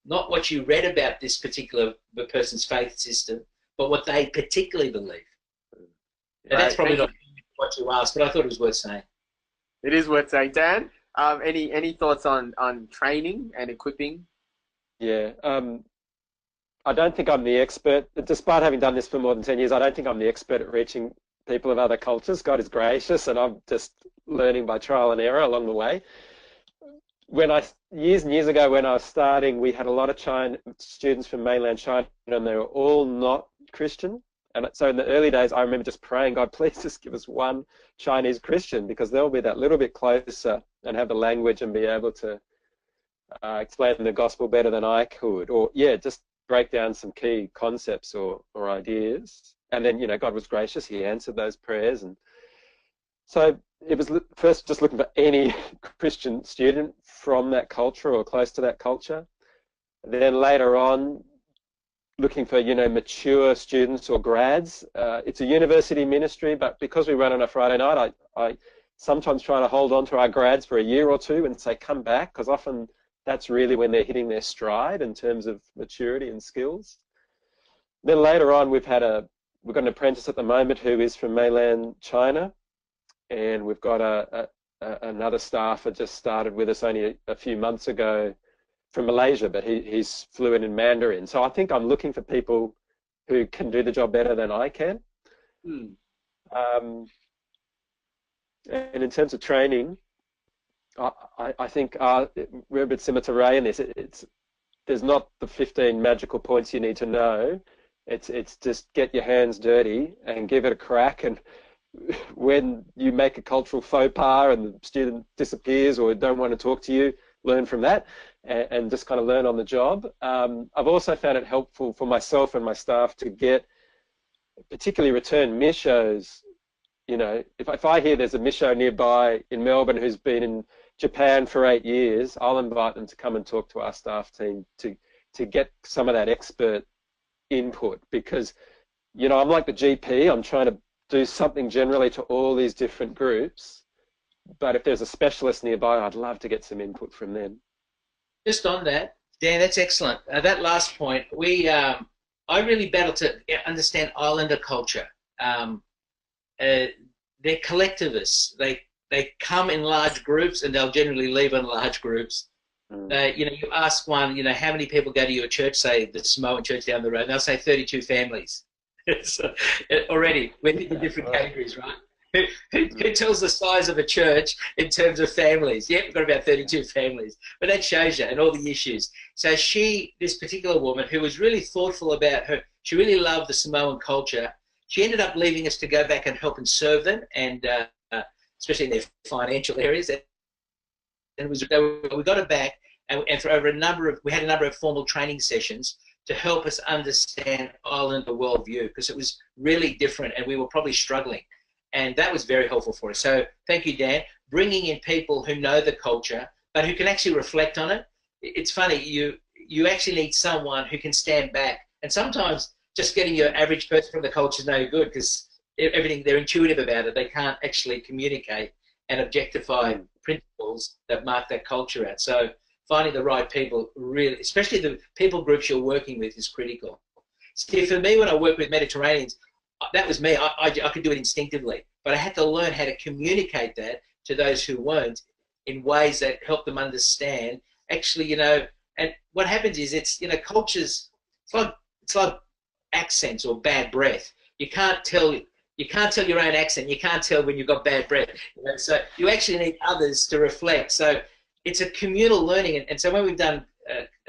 not what you read about this particular person's faith system, but what they particularly believe. And that's probably not what you asked, but I thought it was worth saying. It is worth saying. Dan, any thoughts on training and equipping? Yeah, I don't think I'm the expert. Despite having done this for more than 10 years, I don't think I'm the expert at reaching people of other cultures. God is gracious, and I'm just learning by trial and error along the way. Years and years ago, when I was starting, we had a lot of students from mainland China, and they were all not Christian. And so in the early days, I remember just praying, God, please just give us one Chinese Christian, because they'll be that little bit closer and have the language and be able to explain the gospel better than I could. Or, just break down some key concepts or ideas. And then, God was gracious. He answered those prayers. And so it was first just looking for any Christian student from that culture or close to that culture. And then later on, looking for, mature students or grads. It's a university ministry, but because we run on a Friday night, I sometimes try to hold on to our grads for a year or two and say, come back, because often that's really when they're hitting their stride in terms of maturity and skills. Then later on, we've got an apprentice at the moment who is from mainland China, and we've got another staffer just started with us only a few months ago from Malaysia, but he's fluent in Mandarin. So I think I'm looking for people who can do the job better than I can. And in terms of training, I think we're a bit similar to Ray in this. There's not the 15 magical points you need to know. It's just get your hands dirty and give it a crack. And when you make a cultural faux pas and the student disappears or don't want to talk to you, learn from that and just kind of learn on the job. I've also found it helpful for myself and my staff to get particularly return missos. If I hear there's a misso nearby in Melbourne who's been in Japan for 8 years, I'll invite them to come and talk to our staff team to get some of that expert input, because I'm like the GP. I'm trying to do something generally to all these different groups, but if there's a specialist nearby, I'd love to get some input from them. Just on that, Dan, that's excellent. That last point, I really battle to understand Islander culture. They're collectivists. They come in large groups, and they'll generally leave in large groups. You ask one, how many people go to your church, say the Samoan church down the road, and they'll say 32 families. So, already, we're in different categories, right? who tells the size of a church in terms of families. Yeah, we've got about 32 families, but that shows you, and all the issues. So this particular woman, who was really thoughtful about her, she really loved the Samoan culture. She ended up leaving us to go back and help and serve them, and especially in their financial areas. And we got her back, and for over we had a number of formal training sessions to help us understand Islander worldview, because it was really different and we were probably struggling. And that was very helpful for us. So thank you, Dan. Bringing in people who know the culture, but who can actually reflect on it. It's funny, you actually need someone who can stand back. And sometimes just getting your average person from the culture is no good, because everything, they're intuitive about it. They can't actually communicate and objectify principles that mark that culture out. So finding the right people, really, especially the people groups you're working with, is critical. See, for me, when I work with Mediterraneans, that was me. I could do it instinctively, but I had to learn how to communicate that to those who weren't in ways that helped them understand. Actually, and what happens is cultures. It's like accents or bad breath. You can't tell your own accent. You can't tell when you've got bad breath. So you actually need others to reflect. So it's a communal learning, and so when we've done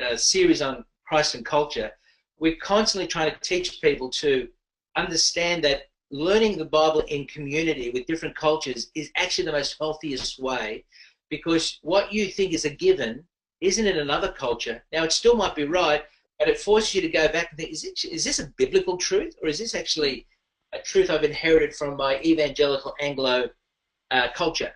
a series on Christ and culture, we're constantly trying to teach people to understand that learning the Bible in community with different cultures is actually the most healthiest way, because what you think is a given isn't in another culture. Now, it still might be right, but it forces you to go back and think, is this a biblical truth, or is this actually a truth I've inherited from my evangelical Anglo culture?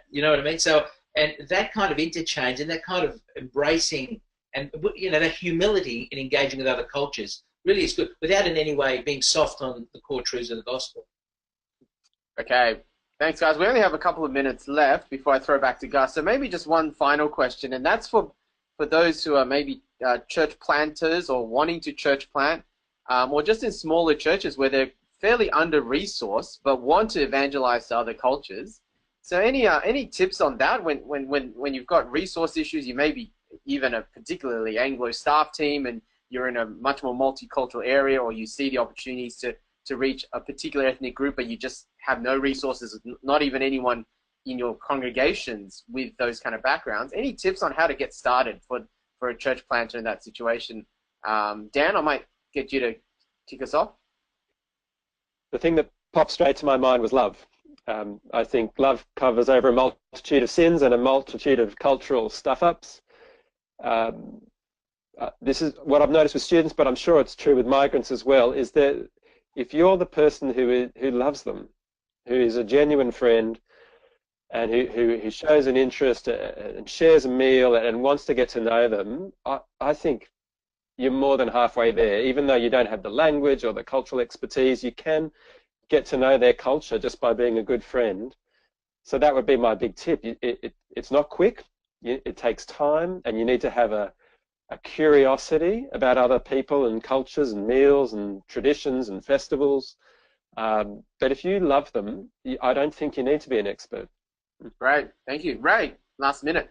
You know what I mean? So, and that kind of interchange and that kind of embracing and that humility in engaging with other cultures really is good, without in any way being soft on the core truths of the gospel. Okay, thanks guys. We only have a couple of minutes left before I throw back to Gus. So maybe just one final question, and that's for those who are maybe church planters or wanting to church plant, or just in smaller churches where they're fairly under-resourced but want to evangelize to other cultures. So any tips on that when you've got resource issues, you may be even a particularly Anglo staff team and you're in a much more multicultural area, or you see the opportunities to reach a particular ethnic group, but you just have no resources, not even anyone in your congregations with those kind of backgrounds. Any tips on how to get started for a church planter in that situation? Dan, I might get you to kick us off. The thing that popped straight to my mind was love. I think love covers over a multitude of sins and a multitude of cultural stuff-ups. This is what I've noticed with students, but I'm sure it's true with migrants as well, is that if you're the person who loves them, who is a genuine friend, and who shows an interest and shares a meal and wants to get to know them, I think you're more than halfway there. Even though you don't have the language or the cultural expertise, you can get to know their culture just by being a good friend. So that would be my big tip. It's not quick. It takes time, and you need to have a curiosity about other people and cultures and meals and traditions and festivals. But if you love them, I don't think you need to be an expert. Great, thank you. Ray, last minute.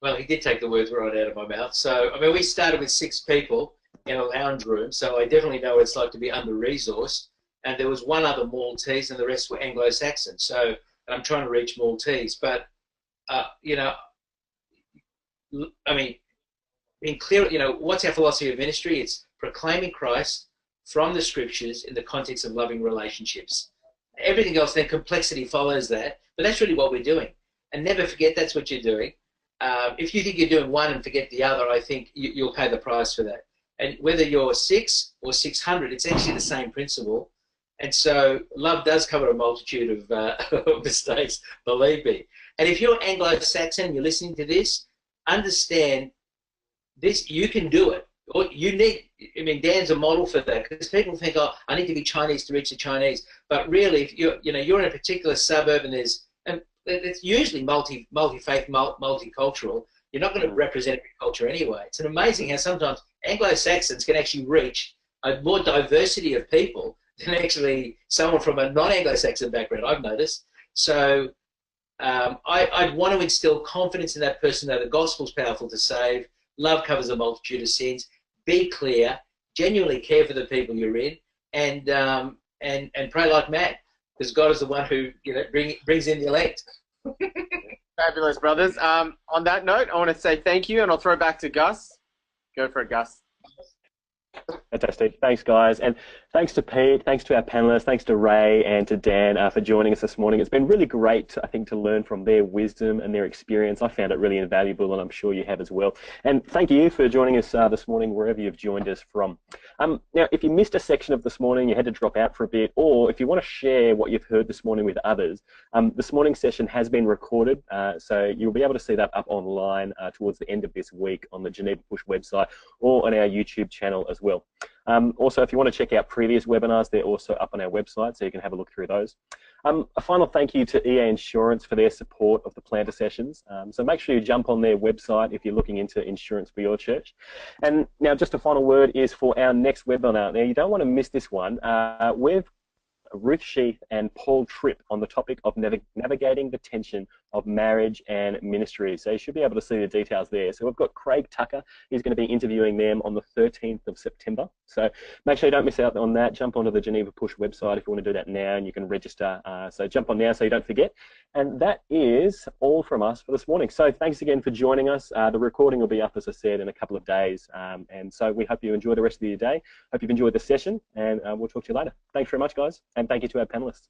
Well, he did take the words right out of my mouth. So, I mean, we started with 6 people in a lounge room, so I definitely know what it's like to be under-resourced. And there was one other Maltese, and the rest were Anglo-Saxon. So I'm trying to reach Maltese. But, I mean, being clear, what's our philosophy of ministry? It's proclaiming Christ from the scriptures in the context of loving relationships. Everything else, then complexity follows that. But that's really what we're doing. And never forget that's what you're doing. If you think you're doing one and forget the other, I think you'll pay the price for that. And whether you're 6 or 600, it's actually the same principle. And so love does cover a multitude of mistakes, believe me. And if you're Anglo-Saxon and you're listening to this, understand this, you can do it. Or you need, I mean, Dan's a model for that, because people think, oh, I need to be Chinese to reach the Chinese. But really, if you're in a particular suburb and it's usually multi-faith, multicultural, you're not going to represent every culture anyway. It's amazing how sometimes Anglo-Saxons can actually reach a more diversity of people than actually someone from a non-Anglo-Saxon background, I've noticed. So I'd want to instill confidence in that person that the gospel's powerful to save. Love covers a multitude of sins. Be clear, genuinely care for the people you're in, and pray like mad. because God is the one who brings in the elect. Fabulous, brothers. On that note, I want to say thank you, and I'll throw back to Gus. Go for it, Gus. Fantastic. Thanks, guys. And thanks to Pete, thanks to our panelists, thanks to Ray and to Dan for joining us this morning. It's been really great, I think, to learn from their wisdom and their experience. I found it really invaluable, and I'm sure you have as well. And thank you for joining us this morning, wherever you've joined us from. Now, if you missed a section of this morning, you had to drop out for a bit, or if you want to share what you've heard this morning with others, this morning's session has been recorded, so you'll be able to see that up online towards the end of this week on the Geneva Push website or on our YouTube channel as well. Also, if you want to check out previous webinars, they're also up on our website, so you can have a look through those. A final thank you to EA Insurance for their support of the planter sessions. So make sure you jump on their website if you're looking into insurance for your church. And now just a final word is for our next webinar. Now, you don't want to miss this one. We've Ruth Sheath and Paul Tripp on the topic of navigating the tension of marriage and ministry. So you should be able to see the details there. So we've got Craig Tucker. He's going to be interviewing them on the 13th of September. So make sure you don't miss out on that. Jump onto the Geneva Push website if you want to do that now, and you can register. So jump on now so you don't forget. And that is all from us for this morning. So thanks again for joining us. The recording will be up, as I said, in a couple of days. And so we hope you enjoy the rest of your day. Hope you've enjoyed the session, and we'll talk to you later. Thanks very much, guys. And thank you to our panelists.